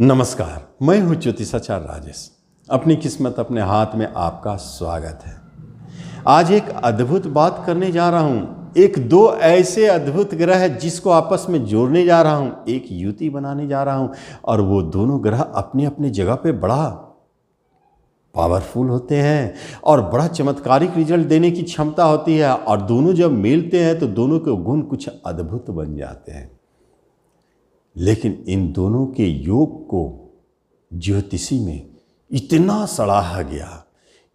नमस्कार, मैं हूँ ज्योतिषाचार्य राजेश। अपनी किस्मत अपने हाथ में आपका स्वागत है। आज एक अद्भुत बात करने जा रहा हूँ। एक दो ऐसे अद्भुत ग्रह जिसको आपस में जोड़ने जा रहा हूँ, एक युति बनाने जा रहा हूँ। और वो दोनों ग्रह अपनी अपनी जगह पे बड़ा पावरफुल होते हैं और बड़ा चमत्कारिक रिजल्ट देने की क्षमता होती है। और दोनों जब मिलते हैं तो दोनों के गुण कुछ अद्भुत बन जाते हैं। लेकिन इन दोनों के योग को ज्योतिषी में इतना सराहा गया,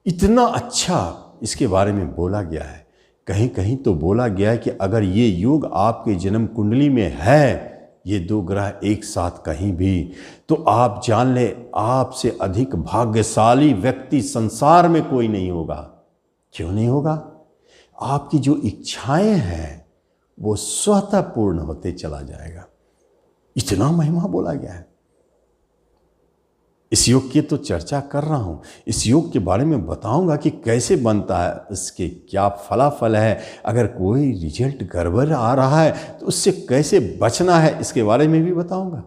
इतना अच्छा इसके बारे में बोला गया है। कहीं कहीं तो बोला गया है कि अगर ये योग आपके जन्म कुंडली में है, ये दो ग्रह एक साथ कहीं भी, तो आप जान ले आपसे अधिक भाग्यशाली व्यक्ति संसार में कोई नहीं होगा। क्यों नहीं होगा? आपकी जो इच्छाएं हैं वो स्वतः पूर्ण होते चला जाएगा। इतना महिमा बोला गया है। इस योग की तो चर्चा कर रहा हूं, इस योग के बारे में बताऊंगा कि कैसे बनता है, इसके क्या फलाफल है। अगर कोई रिजल्ट गड़बड़ आ रहा है तो उससे कैसे बचना है, इसके बारे में भी बताऊंगा।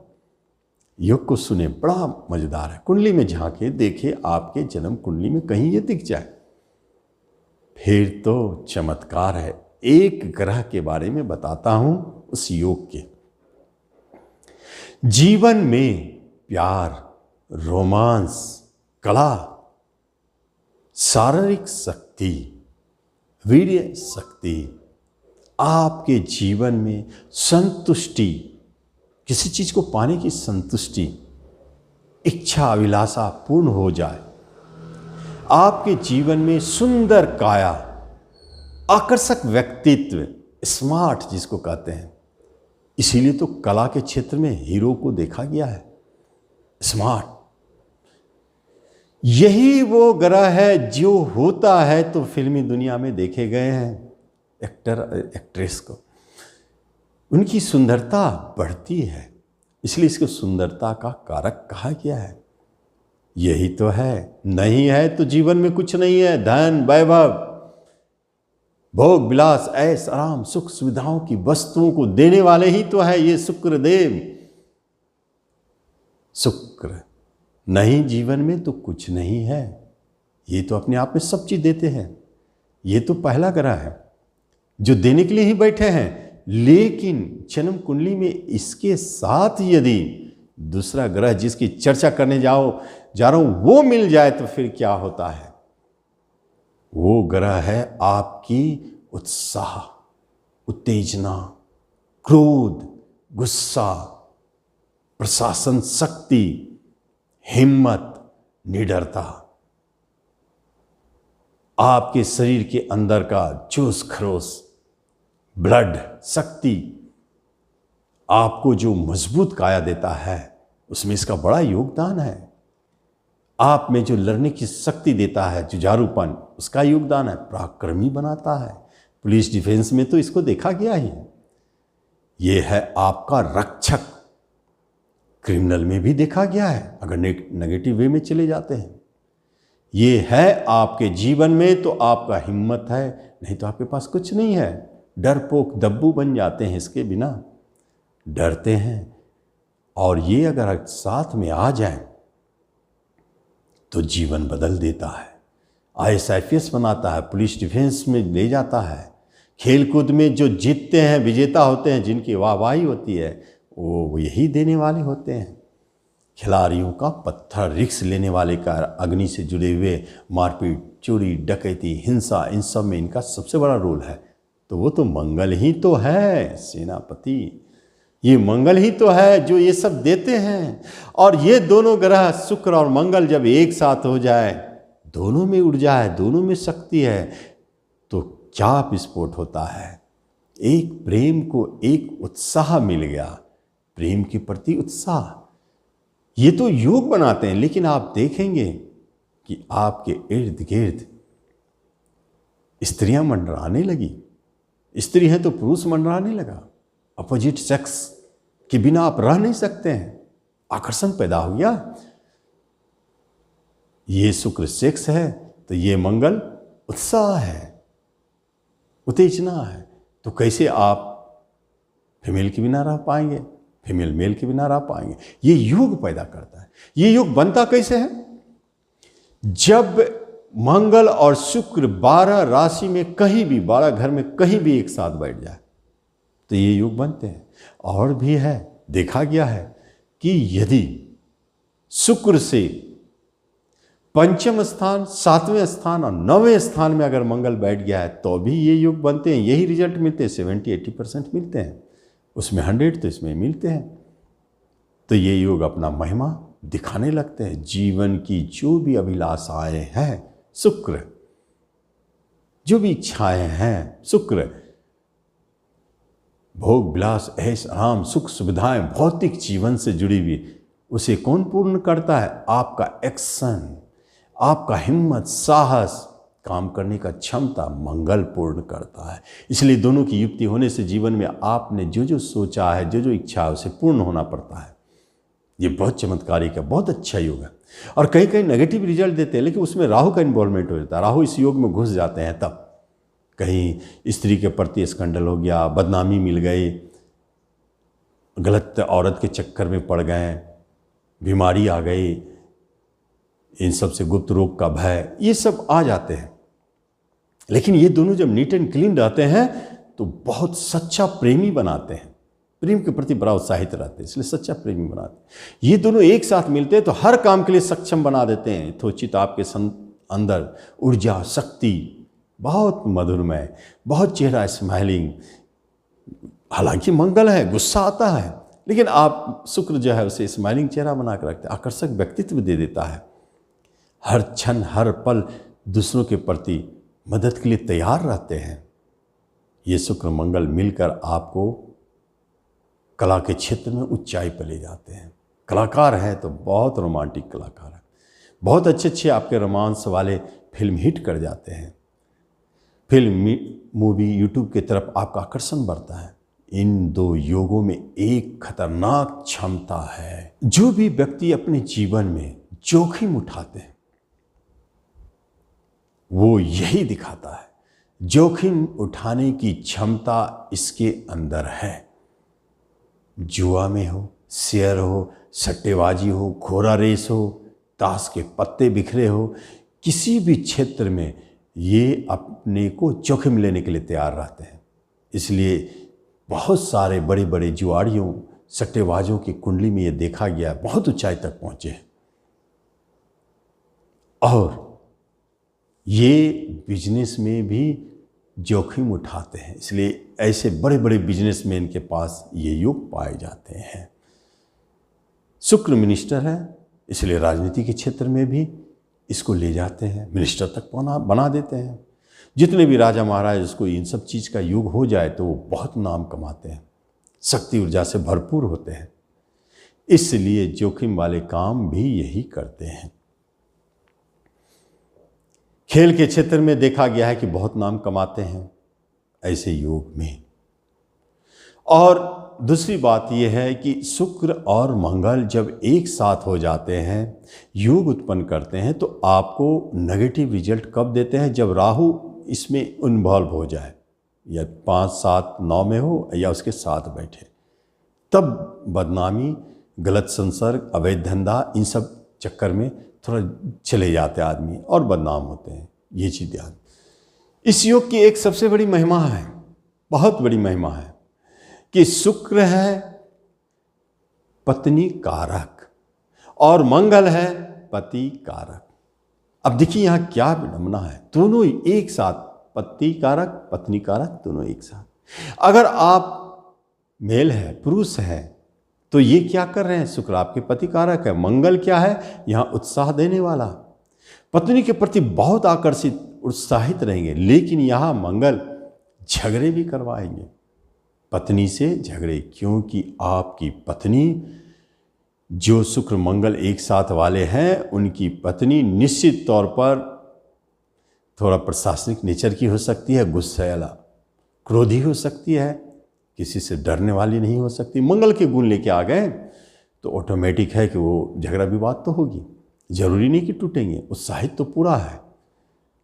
योग को सुने, बड़ा मजेदार है। कुंडली में झांके, देखे आपके जन्म कुंडली में कहीं ये दिख जाए, फिर तो चमत्कार है। एक ग्रह के बारे में बताता हूं, उस योग के। जीवन में प्यार, रोमांस, कला, शारीरिक शक्ति, वीर्य शक्ति, आपके जीवन में संतुष्टि, किसी चीज को पाने की संतुष्टि, इच्छा अभिलाषा पूर्ण हो जाए। आपके जीवन में सुंदर काया, आकर्षक व्यक्तित्व, स्मार्ट जिसको कहते हैं। इसीलिए तो कला के क्षेत्र में हीरो को देखा गया है, स्मार्ट। यही वो ग्रह है जो होता है तो फिल्मी दुनिया में देखे गए हैं एक्टर एक्ट्रेस को, उनकी सुंदरता बढ़ती है, इसलिए इसको सुंदरता का कारक कहा गया है। यही तो है, नहीं है तो जीवन में कुछ नहीं है। धन, वैभव, भोग विलास, ऐश आराम, सुख सुविधाओं की वस्तुओं को देने वाले ही तो है ये शुक्रदेव। शुक्र नहीं जीवन में तो कुछ नहीं है। ये तो अपने आप में सब चीज देते हैं। ये तो पहला ग्रह है जो देने के लिए ही बैठे हैं। लेकिन जन्म कुंडली में इसके साथ यदि दूसरा ग्रह जिसकी चर्चा करने जा रहा हूं वो मिल जाए तो फिर क्या होता है? वो ग्रह है आपकी उत्साह, उत्तेजना, क्रोध, गुस्सा, प्रशासन शक्ति, हिम्मत, निडरता। आपके शरीर के अंदर का जोश खरोश, ब्लड शक्ति, आपको जो मजबूत काया देता है उसमें इसका बड़ा योगदान है। आप में जो लड़ने की शक्ति देता है, जुझारूपन, उसका योगदान है। पराक्रमी बनाता है। पुलिस डिफेंस में तो इसको देखा गया ही है। ये है आपका रक्षक। क्रिमिनल में भी देखा गया है, अगर नेगेटिव वे में चले जाते हैं। ये है आपके जीवन में तो आपका हिम्मत है, नहीं तो आपके पास कुछ नहीं है। डरपोक दब्बू बन जाते हैं इसके बिना, डरते हैं। और ये अगर साथ में आ जाए तो जीवन बदल देता है। IAS बनाता है, पुलिस डिफेंस में ले जाता है। खेलकूद में जो जीतते हैं, विजेता होते हैं, जिनकी वाहवाही होती है, वो यही देने वाले होते हैं। खिलाड़ियों का पत्थर, रिस्क लेने वाले का, अग्नि से जुड़े हुए, मारपीट, चोरी, डकैती, हिंसा, इन सब में इनका सबसे बड़ा रोल है। तो वो तो मंगल ही तो है, सेनापति। ये मंगल ही तो है जो ये सब देते हैं। और ये दोनों ग्रह शुक्र और मंगल जब एक साथ हो जाए, दोनों में ऊर्जा है, दोनों में शक्ति है, तो क्या विस्फोट होता है। एक प्रेम को एक उत्साह मिल गया, प्रेम के प्रति उत्साह। ये तो योग बनाते हैं, लेकिन आप देखेंगे कि आपके इर्द गिर्द स्त्रियां मंडराने लगी। स्त्री है तो पुरुष मंडराने लगा। अपोजिट सेक्स के बिना आप रह नहीं सकते हैं, आकर्षण पैदा हो गया। ये शुक्र सेक्स है तो ये मंगल उत्साह है, उत्तेजना है। तो कैसे आप फीमेल के बिना रह पाएंगे? फीमेल मेल के बिना रह पाएंगे। ये योग पैदा करता है। ये योग बनता कैसे है? जब मंगल और शुक्र 12 राशि में कहीं भी, 12 घर में कहीं भी एक साथ बैठ जाए तो ये योग बनते हैं। और भी है, देखा गया है कि यदि शुक्र से पंचम स्थान, 7वें स्थान और 9वें स्थान में अगर मंगल बैठ गया है तो भी ये योग बनते हैं। यही रिजल्ट मिलते हैं, 70-80% मिलते हैं। उसमें 100 तो इसमें मिलते हैं। तो ये योग अपना महिमा दिखाने लगते हैं। जीवन की जो भी अभिलाषाएं हैं, शुक्र, जो भी इच्छाएं हैं, शुक्र, भोग विलास, ऐश आराम, सुख सुविधाएं, भौतिक जीवन से जुड़ी हुई, उसे कौन पूर्ण करता है? आपका एक्शन, आपका हिम्मत, साहस, काम करने का क्षमता मंगल पूर्ण करता है। इसलिए दोनों की युक्ति होने से जीवन में आपने जो जो सोचा है, जो जो इच्छा है, उसे पूर्ण होना पड़ता है। ये बहुत चमत्कारिक है, बहुत अच्छा योग है। और कहीं कहीं नेगेटिव रिजल्ट देते हैं, लेकिन उसमें राहु का इन्वॉल्वमेंट हो जाता है। राहु इस योग में घुस जाते हैं, तब कहीं स्त्री के प्रति स्कैंडल हो गया, बदनामी मिल गई, गलत औरत के चक्कर में पड़ गए, बीमारी आ गई, इन सब से गुप्त रोग का भय, ये सब आ जाते हैं। लेकिन ये दोनों जब नीट एंड क्लीन रहते हैं तो बहुत सच्चा प्रेमी बनाते हैं, प्रेम के प्रति बड़ा उत्साहित रहते हैं, इसलिए सच्चा प्रेमी बनाते हैं। ये दोनों एक साथ मिलते हैं तो हर काम के लिए सक्षम बना देते हैं। यथोचित आपके अंदर ऊर्जा, शक्ति, बहुत मधुरमय, बहुत चेहरा स्माइलिंग। हालांकि मंगल है, गुस्सा आता है, लेकिन आप शुक्र जो है उसे स्माइलिंग चेहरा बना कर रखते हैं, आकर्षक व्यक्तित्व दे देता है। हर क्षण, हर पल दूसरों के प्रति मदद के लिए तैयार रहते हैं। ये शुक्र मंगल मिलकर आपको कला के क्षेत्र में ऊंचाई पर ले जाते हैं। कलाकार हैं तो बहुत रोमांटिक कलाकार हैं, बहुत अच्छे अच्छे आपके रोमांस वाले फिल्म हिट कर जाते हैं। फिल्म, मूवी, यूट्यूब की तरफ आपका आकर्षण बढ़ता है। इन दो योगों में एक खतरनाक क्षमता है। जो भी व्यक्ति अपने जीवन में जोखिम उठाते हैं वो यही दिखाता है। जोखिम उठाने की क्षमता इसके अंदर है। जुआ में हो, शेयर हो, सट्टेबाजी हो, घोड़ा रेस हो, ताश के पत्ते बिखरे हो, किसी भी क्षेत्र में ये अपने को जोखिम लेने के लिए तैयार रहते हैं। इसलिए बहुत सारे बड़े बड़े जुआड़ियों, सट्टेबाजों की कुंडली में ये देखा गया, बहुत ऊंचाई तक पहुंचे हैं। और ये बिजनेस में भी जोखिम उठाते हैं, इसलिए ऐसे बड़े बड़े बिजनेसमैन के पास ये योग पाए जाते हैं। शुक्र मिनिस्टर है, इसलिए राजनीति के क्षेत्र में भी इसको ले जाते हैं, मिनिस्टर तक बना देते हैं। जितने भी राजा महाराज, उसको इन सब चीज़ का योग हो जाए तो वो बहुत नाम कमाते हैं, शक्ति ऊर्जा से भरपूर होते हैं। इसलिए जोखिम वाले काम भी यही करते हैं। खेल के क्षेत्र में देखा गया है कि बहुत नाम कमाते हैं ऐसे योग में। और दूसरी बात यह है कि शुक्र और मंगल जब एक साथ हो जाते हैं, योग उत्पन्न करते हैं, तो आपको नेगेटिव रिजल्ट कब देते हैं? जब राहु इसमें इन्वॉल्व हो जाए, या 5, 7, 9 में हो या उसके साथ बैठे, तब बदनामी, गलत संसर्ग, अवैध धंधा, इन सब चक्कर में थोड़ा चले जाते आदमी और बदनाम होते हैं। ये चीज़ ध्यान। इस योग की एक सबसे बड़ी महिमा है, बहुत बड़ी महिमा है, कि शुक्र है पत्नी कारक और मंगल है पति कारक। अब देखिए यहाँ क्या विडंबना है, दोनों एक साथ, पति कारक, पत्नी कारक, दोनों एक साथ। अगर आप मेल है, पुरुष है, तो ये क्या कर रहे हैं? शुक्र आपके पति कारक है, मंगल क्या है? यहाँ उत्साह देने वाला, पत्नी के प्रति बहुत आकर्षित, उत्साहित रहेंगे। लेकिन यहाँ मंगल झगड़े भी करवाएंगे, पत्नी से झगड़े, क्योंकि आपकी पत्नी, जो शुक्र मंगल एक साथ वाले हैं, उनकी पत्नी निश्चित तौर पर थोड़ा प्रशासनिक नेचर की हो सकती है, गुस्सैला, क्रोधी हो सकती है, किसी से डरने वाली नहीं हो सकती। मंगल के गुण लेके आ गए तो ऑटोमेटिक है कि वो झगड़ा विवाद तो होगी, जरूरी नहीं कि टूटेंगे, उत्साहित तो पूरा है,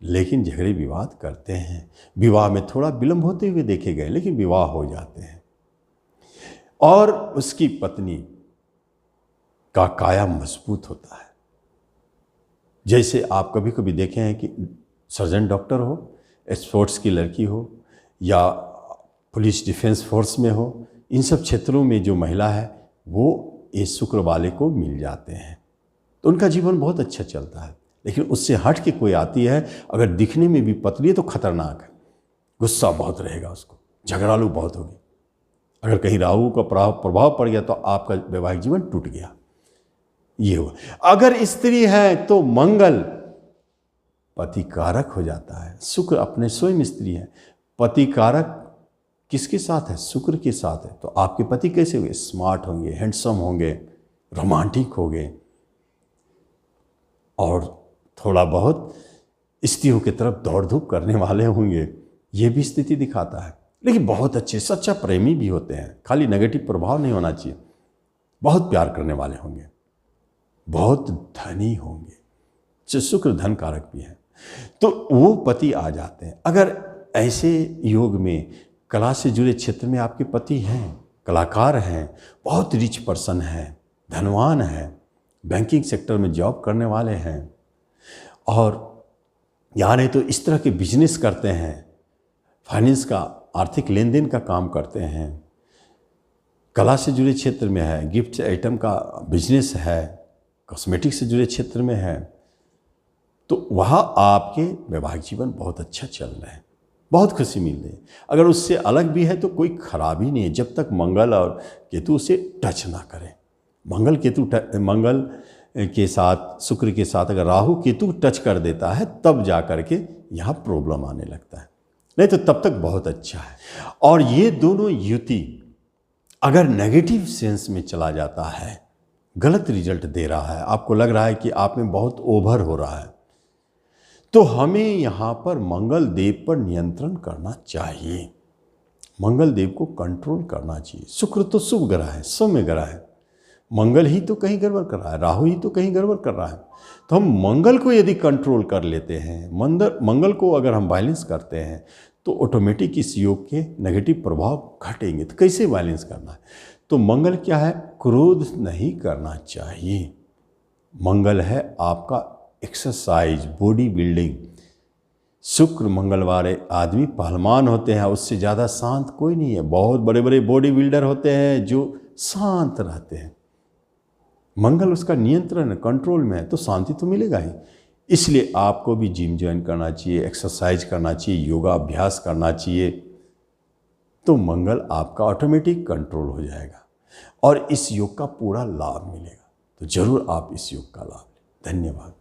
लेकिन झगड़े विवाद करते हैं। विवाह में थोड़ा विलंब होते हुए देखे गए, लेकिन विवाह हो जाते हैं। और उसकी पत्नी का काया मजबूत होता है। जैसे आप कभी कभी देखे हैं कि सर्जन डॉक्टर हो, स्पोर्ट्स की लड़की हो, या पुलिस डिफेंस फोर्स में हो, इन सब क्षेत्रों में जो महिला है वो इस शुक्र वाले को मिल जाते हैं तो उनका जीवन बहुत अच्छा चलता है। लेकिन उससे हट के कोई आती है, अगर दिखने में भी पतली है तो खतरनाक है, गुस्सा बहुत रहेगा, उसको झगड़ालू बहुत होगी। अगर कहीं राहु का प्रभाव पड़ गया तो आपका वैवाहिक जीवन टूट गया, ये हुआ। अगर स्त्री है तो मंगल पति कारक हो जाता है। शुक्र अपने स्वयं स्त्री है, पति कारक किसके साथ है? शुक्र के साथ है। तो आपके पति कैसे होंगे? स्मार्ट होंगे, हैंडसम होंगे, रोमांटिक होंगे और थोड़ा बहुत स्त्रियों की तरफ दौड़ धूप करने वाले होंगे, ये भी स्थिति दिखाता है। लेकिन बहुत अच्छे सच्चा प्रेमी भी होते हैं, खाली नेगेटिव प्रभाव नहीं होना चाहिए, बहुत प्यार करने वाले होंगे, बहुत धनी होंगे, जो शुक्र धन कारक भी है, तो वो पति आ जाते हैं। अगर ऐसे योग में कला से जुड़े क्षेत्र में आपके पति हैं, कलाकार हैं, बहुत रिच पर्सन हैं, धनवान हैं, बैंकिंग सेक्टर में जॉब करने वाले हैं, और या नहीं तो इस तरह के बिजनेस करते हैं, फाइनेंस का, आर्थिक लेन देन का काम करते हैं, कला से जुड़े क्षेत्र में है, गिफ्ट आइटम का बिजनेस है, कॉस्मेटिक से जुड़े क्षेत्र में है, तो वहाँ आपके वैवाहिक जीवन बहुत अच्छा चल रहा है, बहुत खुशी मिल रही है। अगर उससे अलग भी है तो कोई खराबी नहीं है, जब तक मंगल और केतु उसे टच ना करें। मंगल के साथ, शुक्र के साथ अगर राहु केतु टच कर देता है तब जा कर के यहाँ प्रॉब्लम आने लगता है, नहीं तो तब तक बहुत अच्छा है। और ये दोनों युति अगर नेगेटिव सेंस में चला जाता है, गलत रिजल्ट दे रहा है, आपको लग रहा है कि आप में बहुत ओवर हो रहा है, तो हमें यहाँ पर मंगल देव पर नियंत्रण करना चाहिए, मंगल देव को कंट्रोल करना चाहिए। शुक्र तो शुभ ग्रह है, सौम्य ग्रह है, मंगल ही तो कहीं गड़बड़ कर रहा है, राहु ही तो कहीं गड़बड़ कर रहा है। तो हम मंगल को यदि कंट्रोल कर लेते हैं, मंगल को अगर हम बैलेंस करते हैं तो ऑटोमेटिक इस योग के नेगेटिव प्रभाव घटेंगे। तो कैसे बैलेंस करना है? तो मंगल क्या है? क्रोध नहीं करना चाहिए। मंगल है आपका एक्सरसाइज, बॉडी बिल्डिंग। शुक्र मंगल वाले आदमी पहलवान होते हैं, उससे ज़्यादा शांत कोई नहीं है। बहुत बड़े बड़े बॉडी बिल्डर होते हैं जो शांत रहते हैं, मंगल उसका नियंत्रण कंट्रोल में है, तो शांति तो मिलेगा ही। इसलिए आपको भी जिम ज्वाइन करना चाहिए, एक्सरसाइज करना चाहिए, योगा अभ्यास करना चाहिए, तो मंगल आपका ऑटोमेटिक कंट्रोल हो जाएगा और इस योग का पूरा लाभ मिलेगा। तो जरूर आप इस योग का लाभ लें। धन्यवाद।